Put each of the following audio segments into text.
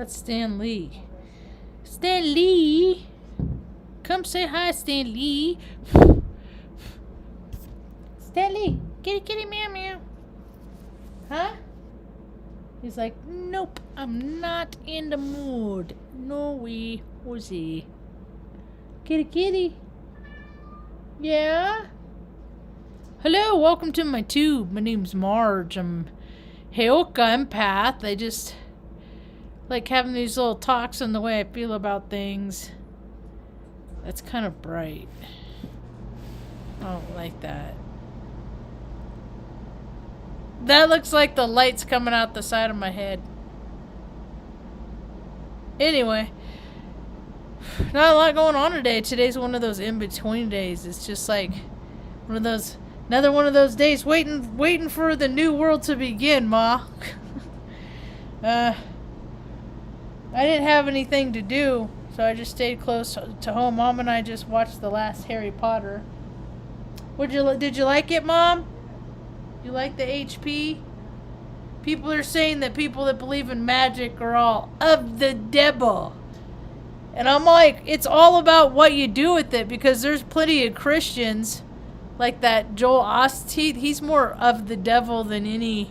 That's Stan Lee. Stan Lee! Come say hi, Stan Lee. Stan Lee, kitty kitty meow meow. Huh? He's like, nope, I'm not in the mood. No way, Jose. Kitty kitty. Yeah? Hello, welcome to my tube. My name's Marge. I'm Heoka empath. I just like having these little talks on the way I feel about things. That's kind of bright. I don't like that. That looks like the lights coming out the side of my head. Anyway. Not a lot going on today. Today's one of those in-between days. It's just like one of those, another one of those days waiting for the new world to begin, Ma. I didn't have anything to do, so I just stayed close to home. Mom and I just watched the last Harry Potter. Did you like it, Mom? You like the HP? People are saying that people that believe in magic are all of the devil. And I'm like, it's all about what you do with it, because there's plenty of Christians like that Joel Osteen. He's more of the devil than any,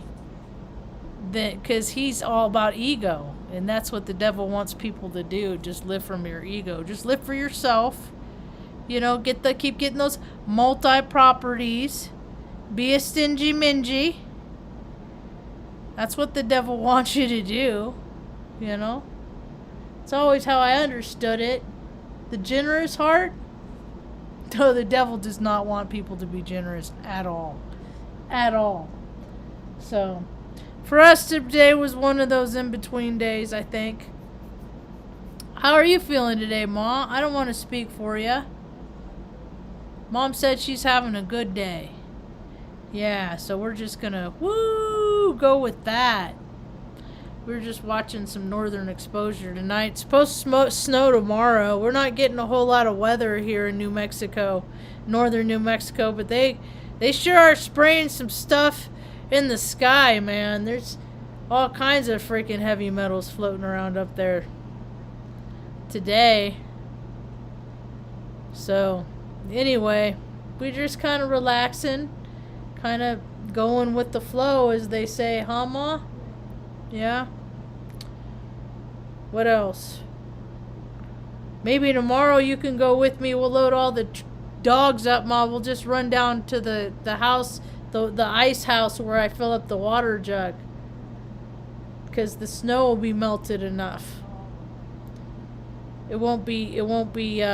because he's all about ego. And that's what the devil wants people to do. Just live from your ego. Just live for yourself. You know, keep getting those multi-properties. Be a stingy mingy. That's what the devil wants you to do. You know? It's always how I understood it. The generous heart? No, the devil does not want people to be generous at all. At all. So, for us today was one of those in-between days, I think. How are you feeling today, Ma? I don't want to speak for you. Mom said she's having a good day. Yeah, so we're just gonna, go with that. We're just watching some northern exposure tonight. It's supposed to snow tomorrow. We're not getting a whole lot of weather here in New Mexico, northern New Mexico, but they sure are spraying some stuff in the sky, man. There's all kinds of freaking heavy metals floating around up there today. So, anyway, we're just kind of relaxing, kind of going with the flow, as they say, huh, Ma? Yeah. What else? Maybe tomorrow you can go with me. We'll load all the dogs up, Ma. We'll just run down to the house, the ice house where I fill up the water jug. Because the snow will be melted enough. It won't be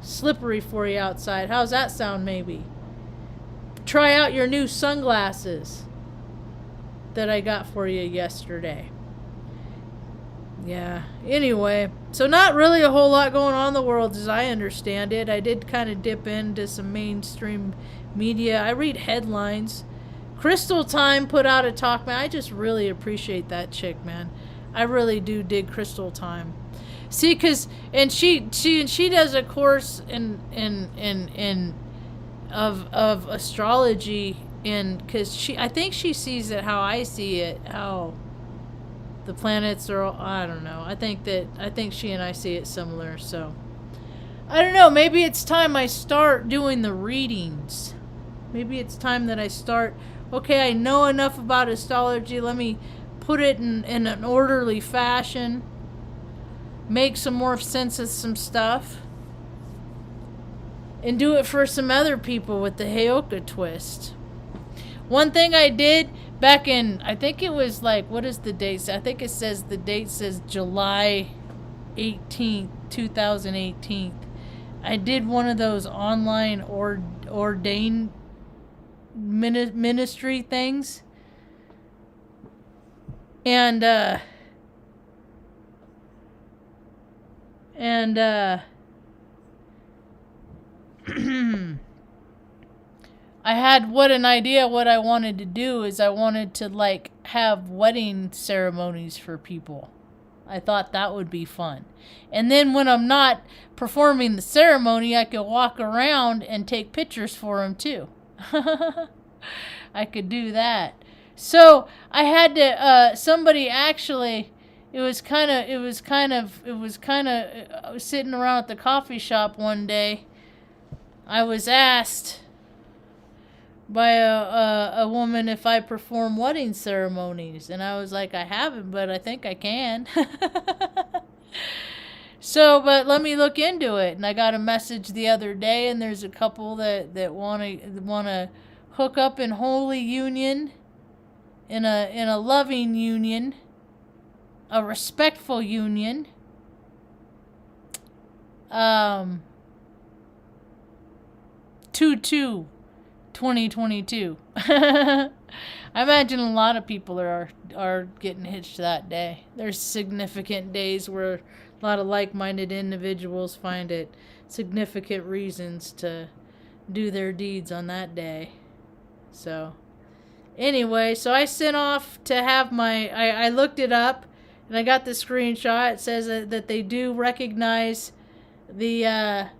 slippery for you outside. How's that sound, maybe? Try out your new sunglasses that I got for you yesterday. Yeah. Anyway, so not really a whole lot going on in the world as I understand it. I did kind of dip into some mainstream media. I read headlines. Crystal Time put out a talk, man. I just really appreciate that chick, man. I really do dig Crystal Time. See, and she does a course in of astrology. And because I think she sees it how I see it, how the planets are, I don't know. I think she and I see it similar. So, I don't know. Maybe it's time I start doing the readings. Maybe it's time that I start, okay, I know enough about astrology. Let me put it in an orderly fashion. Make some more sense of some stuff. And do it for some other people with the Heoka twist. One thing I did back in, I think it was like, what is the date? I think the date says July 18th, 2018. I did one of those online ordained ministry things. And I had an idea what I wanted to do is I wanted to like have wedding ceremonies for people. I thought that would be fun. And then when I'm not performing the ceremony, I could walk around and take pictures for them too. I could do that. So I had to, somebody actually, I was sitting around at the coffee shop one day. I was asked by a woman if I perform wedding ceremonies, and I was like, I haven't, but I think I can. So, but let me look into it. And I got a message the other day, and there's a couple that wanna hook up in holy union, in a loving union, a respectful union. 2/2/2022. I imagine a lot of people are getting hitched that day. There's significant days where a lot of like-minded individuals find it significant reasons to do their deeds on that day. So, anyway, so I sent off to have I looked it up, and I got the screenshot. It says that they do recognize the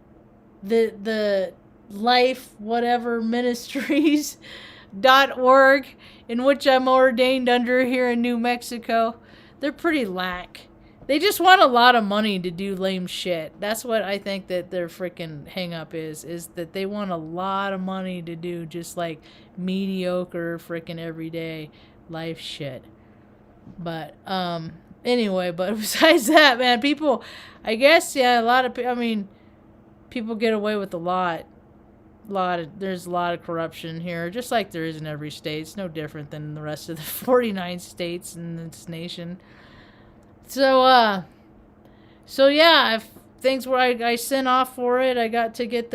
life whatever ministries.org, in which I'm ordained under here in New Mexico. They're pretty lack. They just want a lot of money to do lame shit. That's what I think that their freaking hang up is that they want a lot of money to do just like mediocre freaking everyday life shit. But anyway, but besides that, man, people, I guess, yeah, a lot of people, I mean, people get away with a lot. There's a lot of corruption here, just like there is in every state. It's no different than the rest of the 49 states in this nation. So yeah, things where I sent off for it. I got to get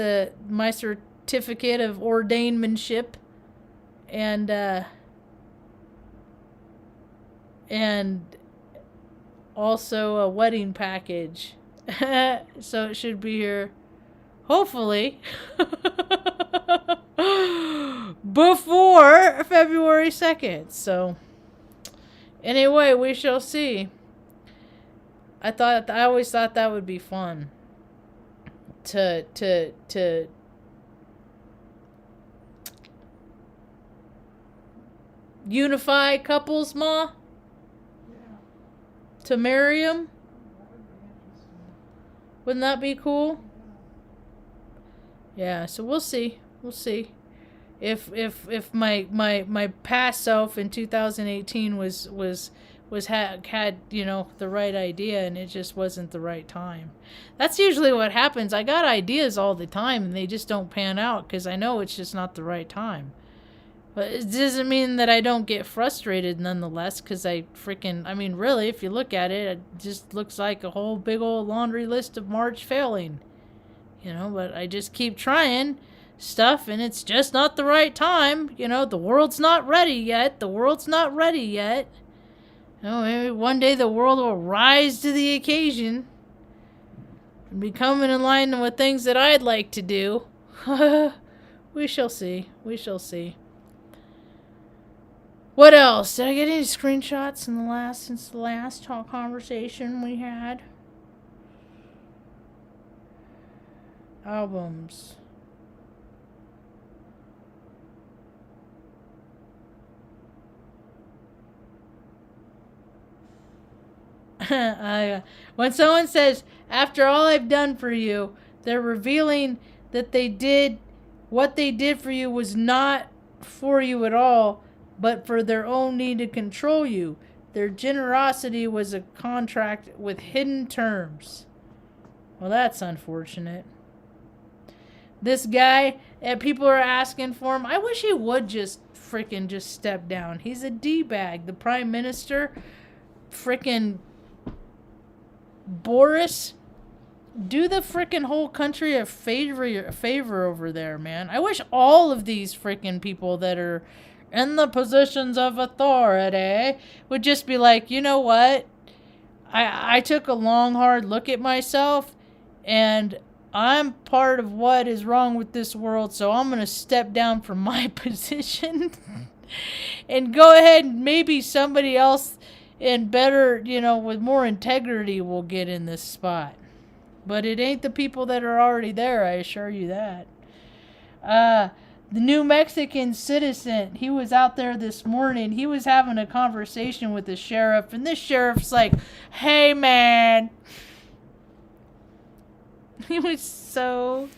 my certificate of ordainmentship, and also a wedding package. So it should be here, hopefully, before February 2nd. So anyway, we shall see. I always thought that would be fun to unify couples, Ma. Yeah. To marry them. That would be interesting. Wouldn't that be cool? Yeah. Yeah. So we'll see. We'll see. If my past self in 2018 had the right idea, and it just wasn't the right time. That's usually what happens. I got ideas all the time, and they just don't pan out because I know it's just not the right time. But it doesn't mean that I don't get frustrated nonetheless, because I mean, really, if you look at it, it just looks like a whole big old laundry list of Marge failing. But I just keep trying stuff, and it's just not the right time. The world's not ready yet. Maybe one day the world will rise to the occasion and be coming in line with things that I'd like to do. We shall see. What else? Did I get any screenshots since the last talk conversation we had? Albums. When someone says, after all I've done for you, they're revealing that what they did for you was not for you at all, but for their own need to control you. Their generosity was a contract with hidden terms. Well, that's unfortunate. This guy, people are asking for him. I wish he would just step down. He's a D-bag. The prime minister, Boris, do the whole country a favor over there, man. I wish all of these people that are in the positions of authority would just be like, you know what? I took a long, hard look at myself, and I'm part of what is wrong with this world, so I'm going to step down from my position and go ahead, and maybe somebody else and better, with more integrity will get in this spot. But it ain't the people that are already there, I assure you that. the New Mexican citizen, he was out there this morning. He was having a conversation with the sheriff, and this sheriff's like, hey, man. He was so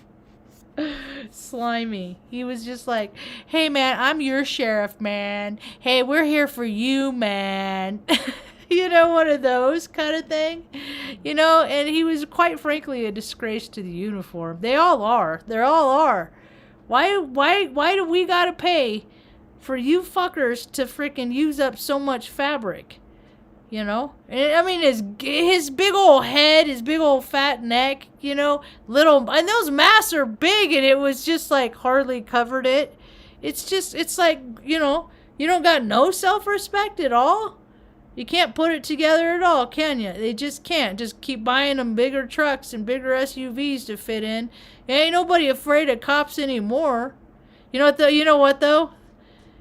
slimy. He was just like, hey, man, I'm your sheriff, man. Hey, we're here for you, man. You know, one of those kind of thing. You know, and he was quite frankly a disgrace to the uniform. They all are. They all are. Why do we gotta pay for you fuckers to freaking use up so much fabric? You know? And, I mean, his big old head, his big old fat neck, you know, and those masks are big, and it was just like hardly covered it. It's like, you know, you don't got no self-respect at all. You can't put it together at all, can you? They just can't. Just keep buying them bigger trucks and bigger SUVs to fit in. Ain't nobody afraid of cops anymore. You know what though? You know what though?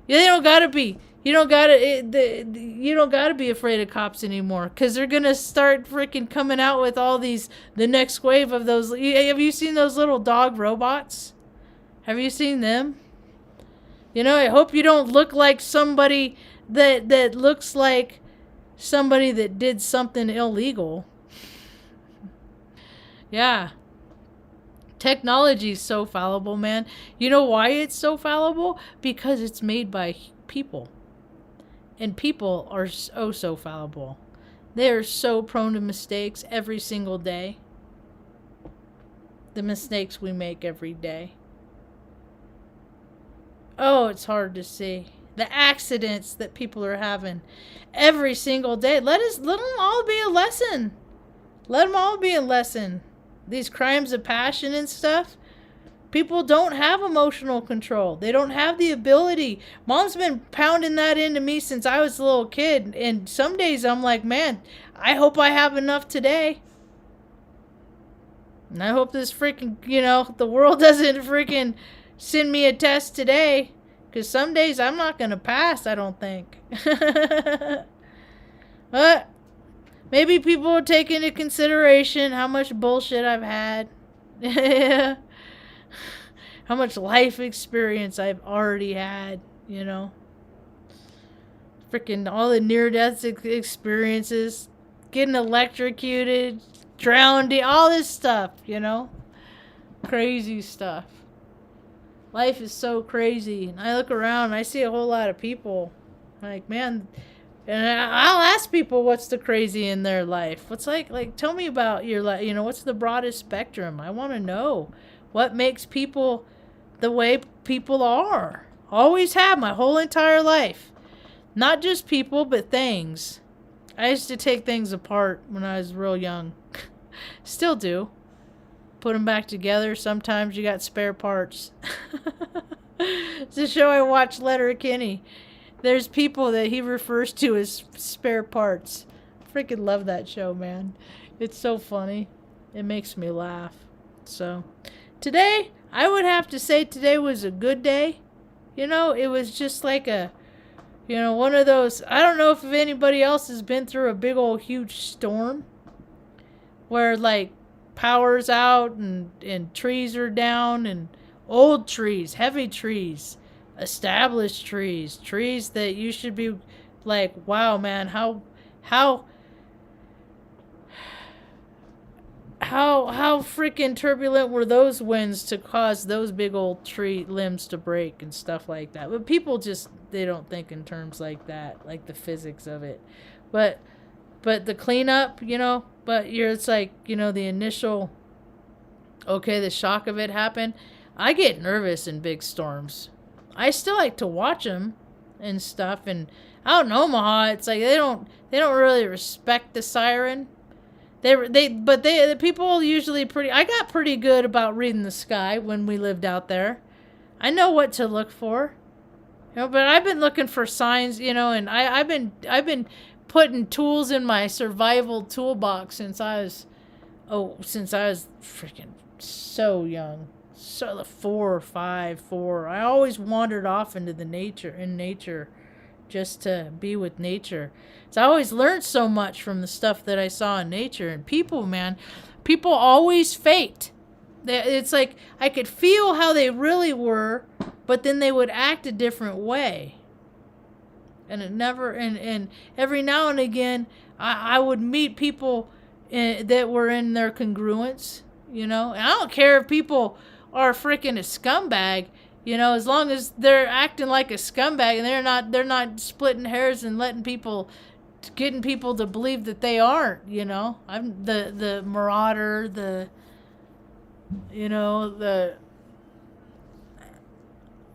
They don't gotta be. You don't gotta be afraid of cops anymore, because they're gonna start freaking coming out with all these. The next wave of those. Have you seen those little dog robots? Have you seen them? You know, I hope you don't look like somebody that looks like somebody that did something illegal. Yeah. Technology is so fallible, man. You know why it's so fallible? Because it's made by people. And people are so fallible. They are so prone to mistakes every single day. The mistakes we make every day. Oh, it's hard to see. The accidents that people are having every single day. Let them all be a lesson. Let them all be a lesson. These crimes of passion and stuff. People don't have emotional control. They don't have the ability. Mom's been pounding that into me since I was a little kid. And some days I'm like, man, I hope I have enough today. And I hope this freaking, you know, the world doesn't freaking send me a test today. Because some days I'm not going to pass, I don't think. But maybe people will take into consideration how much bullshit I've had. How much life experience I've already had, you know. Freaking all the near-death experiences. Getting electrocuted, drowned, all this stuff, you know. Crazy stuff. Life is so crazy. And I look around and I see a whole lot of people. Like, man, and I'll ask people what's the crazy in their life. What's like tell me about your life. You know, what's the broadest spectrum? I want to know what makes people the way people are. Always have my whole entire life. Not just people, but things. I used to take things apart when I was real young. Still do. Put them back together. Sometimes you got spare parts. It's a show I watched, Letterkenny. There's people that he refers to as spare parts. Freaking love that show, man. It's so funny. It makes me laugh. So, today, I would have to say today was a good day. You know, it was just like a, you know, one of those, I don't know if anybody else has been through a big old huge storm where like power's out and trees are down, and old trees, heavy trees, established trees that you should be like, wow, man, how freaking turbulent were those winds to cause those big old tree limbs to break and stuff like that. But people just, they don't think in terms like that, like the physics of it. But the cleanup, you know, it's like, you know, the initial, okay, the shock of it happened. I get nervous in big storms. I still like to watch them and stuff. And out in Omaha, it's like they don't really respect the siren. The people usually I got pretty good about reading the sky when we lived out there. I know what to look for. You know, but I've been looking for signs, you know, and I've been putting tools in my survival toolbox since I was freaking so young. So 4 or 5. I always wandered off into nature just to be with nature. So I always learned so much from the stuff that I saw in nature. And people, man, people always faked. It's like I could feel how they really were but then they would act a different way. And it never, and every now and again, I would meet people that were in their congruence, you know. And I don't care if people are freaking a scumbag, you know, as long as they're acting like a scumbag and they're not splitting hairs and getting people to believe that they aren't, you know. I'm the marauder,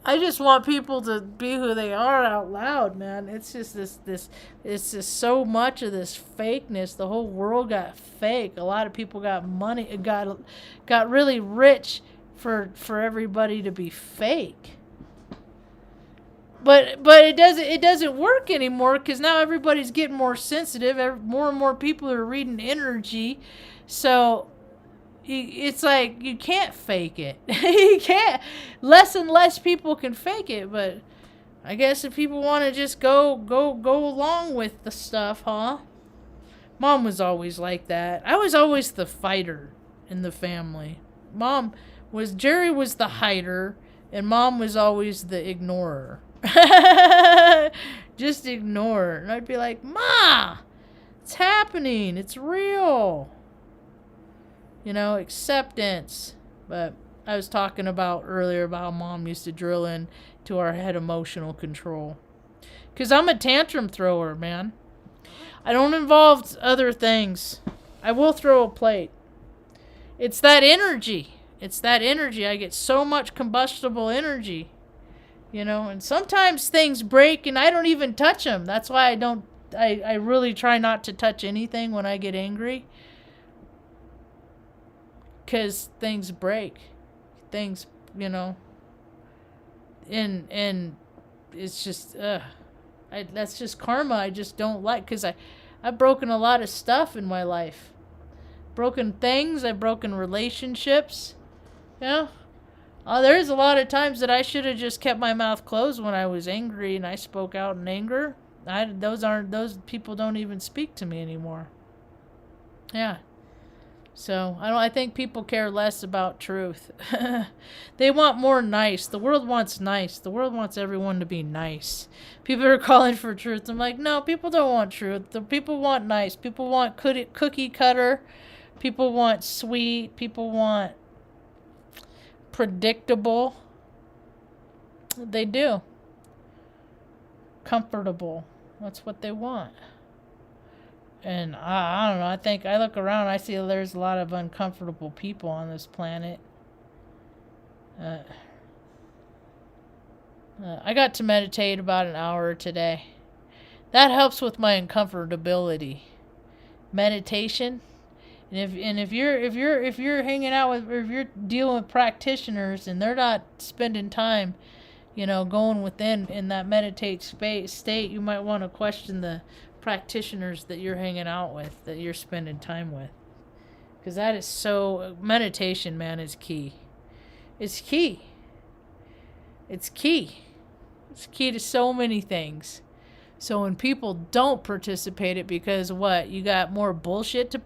I just want people to be who they are out loud, man. It's just it's just so much of this fakeness. The whole world got fake. A lot of people got money, got really rich for everybody to be fake. But it doesn't work anymore, because now everybody's getting more sensitive. More and more people are reading energy, so it's like you can't fake it. You can't. Less and less people can fake it. But I guess if people want to just go along with the stuff, huh? Mom was always like that. I was always the fighter in the family. Jerry was the hider, and Mom was always the ignorer. Just ignore her. And I'd be like, Ma, it's happening. It's real. You know, acceptance. But I was talking about earlier about how Mom used to drill into our head emotional control. Because I'm a tantrum thrower, man. I don't involve other things. I will throw a plate. It's that energy. I get so much combustible energy. You know, and sometimes things break and I don't even touch them. That's why I really try not to touch anything when I get angry. Because things break. Things, you know. And it's just, that's just karma I just don't like. Because I've broken a lot of stuff in my life. Broken things. I've broken relationships. You know. There's a lot of times that I should have just kept my mouth closed when I was angry and I spoke out in anger. Those people don't even speak to me anymore. Yeah. So I think people care less about truth. They want more nice. The world wants nice. The world wants everyone to be nice. People are calling for truth. I'm like, no, people don't want truth. The people want nice. People want cookie cutter. People want sweet. People want predictable. They do. Comfortable. That's what they want. And I don't know. I think I look around, I see there's a lot of uncomfortable people on this planet. I got to meditate about an hour today. That helps with my uncomfortability. Meditation. And if you're hanging out with, or if you're dealing with practitioners and they're not spending time, you know, going within in that meditate state, you might want to question the practitioners that you're hanging out with, that you're spending time with. Because that is so, meditation, man, is key. It's key. It's key. It's key to so many things. So when people don't participate it because what? You got more bullshit to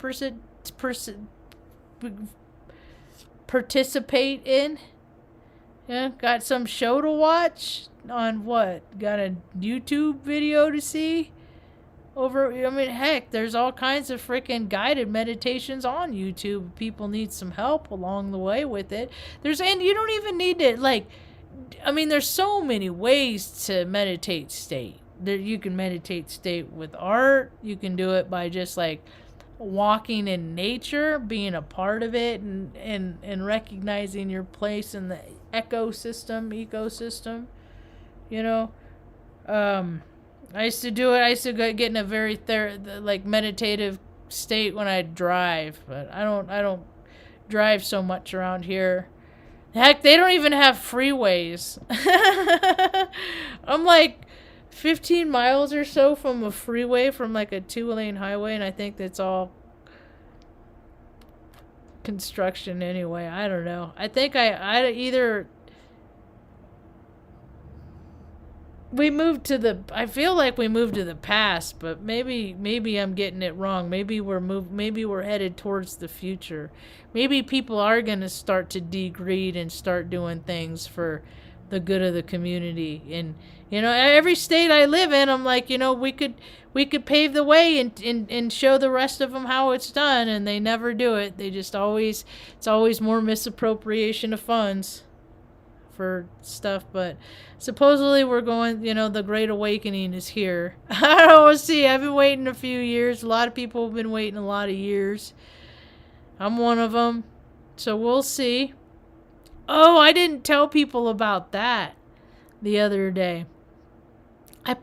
participate in? Yeah, got some show to watch on what? Got a YouTube video to see? Heck, there's all kinds of freaking guided meditations on YouTube. People need some help along the way with it. And you don't even need to, there's so many ways to meditate state. You can meditate state with art. You can do it by just walking in nature, being a part of it, and recognizing your place in the ecosystem, you know. I used to do it. I used to get in a very meditative state when I drive, but I don't drive so much around here. Heck, they don't even have freeways. I'm 15 miles or so from a freeway, from a 2-lane highway, and I think that's all construction anyway. I don't know. I think I feel like we moved to the past, but maybe I'm getting it wrong. Maybe we're headed towards the future. Maybe people are going to start to degrade and start doing things for the good of the community. And every state I live in, I'm like, we could pave the way and show the rest of them how it's done, and they never do it. They just it's always more misappropriation of funds for stuff. But supposedly we're going, the Great Awakening is here. I don't know, we'll see. I've been waiting a few years. A lot of people have been waiting a lot of years. I'm one of them. So we'll see. Oh, I didn't tell people about that the other day. I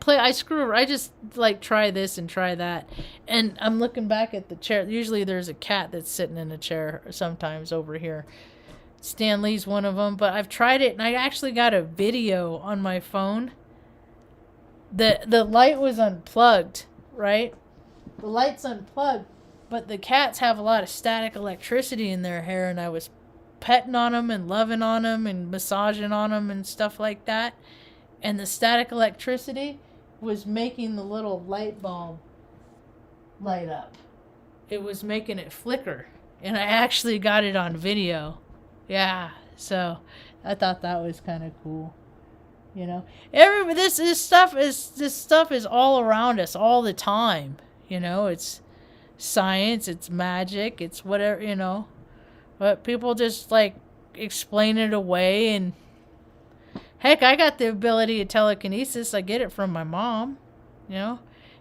just like try this and try that. And I'm looking back at the chair. Usually there's a cat that's sitting in a chair sometimes over here. Stanley's one of them, but I've tried it and I actually got a video on my phone. The light was unplugged, right? The light's unplugged, but the cats have a lot of static electricity in their hair, and I was petting on them and loving on them and massaging on them and stuff like that. And the static electricity was making the little light bulb light up. It was making it flicker. And I actually got it on video. Yeah. So I thought that was kind of cool. This stuff is all around us all the time. It's science, it's magic, it's whatever, But people just like explain it away. And heck, I got the ability of telekinesis. I get it from my mom.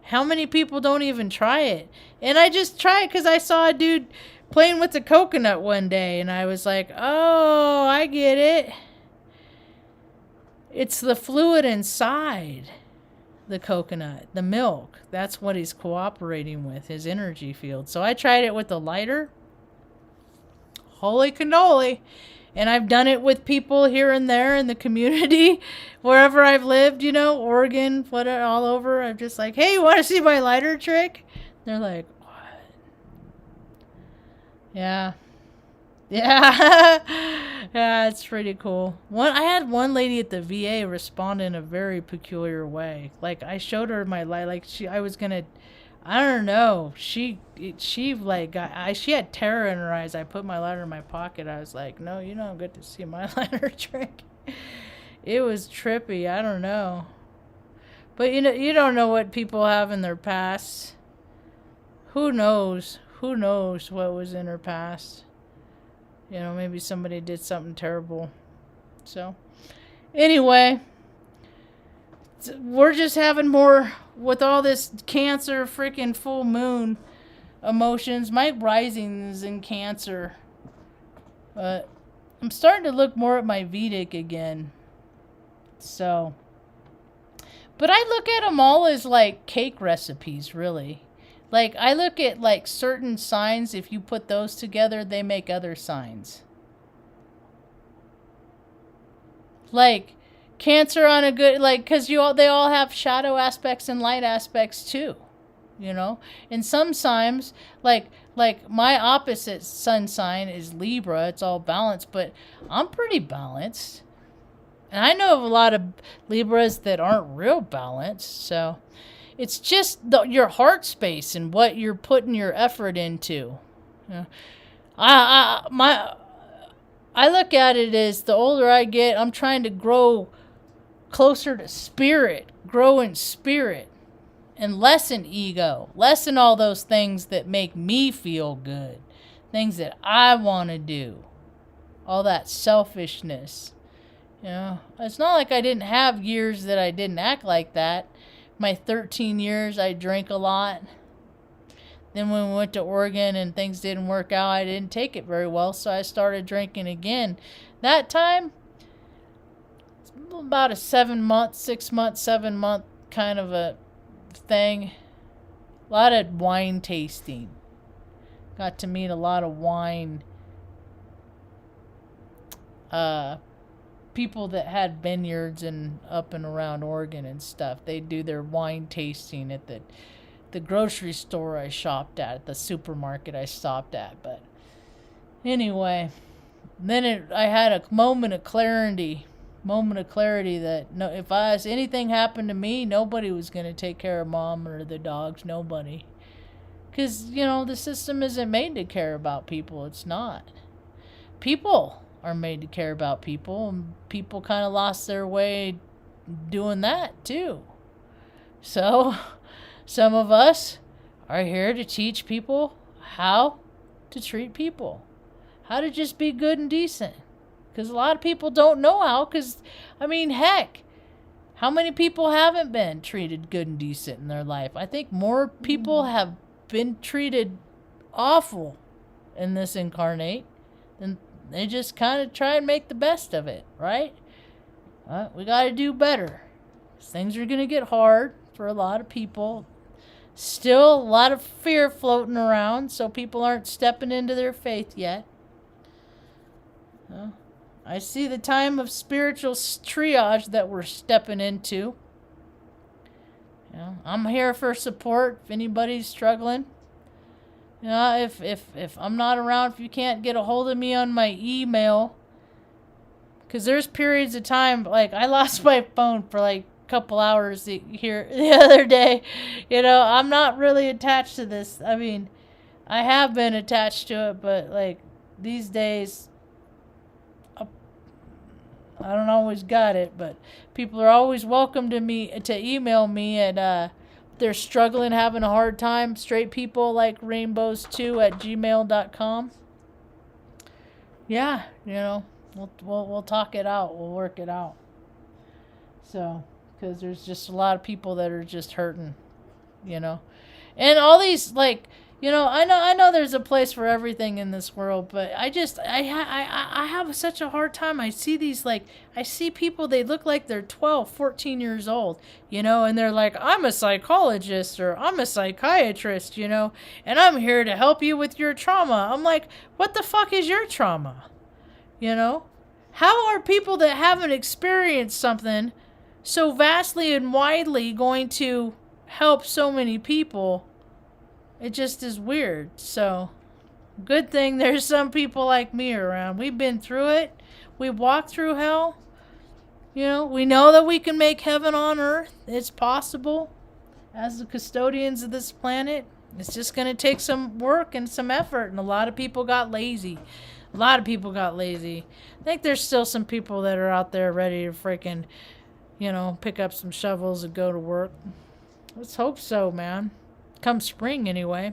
How many people don't even try it? And I just try it because I saw a dude playing with the coconut one day, and I was like, oh, I get it. It's the fluid inside the coconut, the milk. That's what he's cooperating with, his energy field. So I tried it with the lighter. Holy cannoli. And I've done it with people here and there in the community, wherever I've lived, Oregon, whatever, all over. I'm just like, hey, you want to see my lighter trick? They're like, what? Yeah. Yeah. Yeah, it's pretty cool. I had one lady at the VA respond in a very peculiar way. Like, I showed her my light, like I was going to, I don't know. She had terror in her eyes. I put my lighter in my pocket. I was like, no, you don't get to see my lighter trick. It was trippy. I don't know. But you don't know what people have in their past. Who knows? Who knows what was in her past? Maybe somebody did something terrible. So, anyway, we're just having more with all this Cancer freaking full moon emotions. My rising is in Cancer. But I'm starting to look more at my Vedic again. So, but I look at them all as like cake recipes, really. Like, I look at like certain signs, if you put those together, they make other signs. Like Cancer on a good, like, because they all have shadow aspects and light aspects too, And some signs, like my opposite sun sign is Libra. It's all balanced, but I'm pretty balanced. And I know of a lot of Libras that aren't real balanced, so it's just your heart space and what you're putting your effort into. I look at it as the older I get, I'm trying to grow closer to spirit, grow in spirit, and lessen ego, lessen all those things that make me feel good, things that I want to do, all that selfishness. It's not like I didn't have years that I didn't act like that. My 13 years, I drank a lot. Then when we went to Oregon and things didn't work out, I didn't take it very well, so I started drinking again. That time, about a 7 month, 6 month, 7 month kind of a thing. A lot of wine tasting. Got to meet a lot of wine people that had vineyards and up and around Oregon and stuff. They do their wine tasting at the grocery store I shopped at the supermarket I stopped at. But anyway, then I had a moment of clarity that if anything happened to me, nobody was going to take care of Mom or the dogs. Nobody. Because the system isn't made to care about people. It's not. People are made to care about people, and people kind of lost their way doing that too. So, some of us are here to teach people how to treat people, how to just be good and decent. Because a lot of people don't know how, because, I mean, heck, how many people haven't been treated good and decent in their life? I think more people have been treated awful in this incarnate, and they just kind of try and make the best of it, right? We got to do better. Things are going to get hard for a lot of people. Still a lot of fear floating around, so people aren't stepping into their faith yet. I see the time of spiritual triage that we're stepping into. I'm here for support if anybody's struggling. If I'm not around, if you can't get a hold of me on my email, because there's periods of time, like I lost my phone for like a couple hours here the other day. I'm not really attached to this. I mean, I have been attached to it, but like these days, I don't always got it. But people are always welcome to email me at they're struggling, having a hard time, straight people like rainbows2 at gmail.com. Yeah, we'll talk it out. We'll work it out. So, because there's just a lot of people that are just hurting, and all these I know there's a place for everything in this world, but I have such a hard time. I see people, they look like they're 12, 14 years old, and they're like, I'm a psychologist or I'm a psychiatrist, and I'm here to help you with your trauma. I'm like, what the fuck is your trauma? How are people that haven't experienced something so vastly and widely going to help so many people? It just is weird. So, good thing there's some people like me around. We've been through it. We walked through hell. We know that we can make heaven on earth. It's possible. As the custodians of this planet, it's just going to take some work and some effort. And a lot of people got lazy. I think there's still some people that are out there ready to freaking, pick up some shovels and go to work. Let's hope so, man. Come spring, anyway.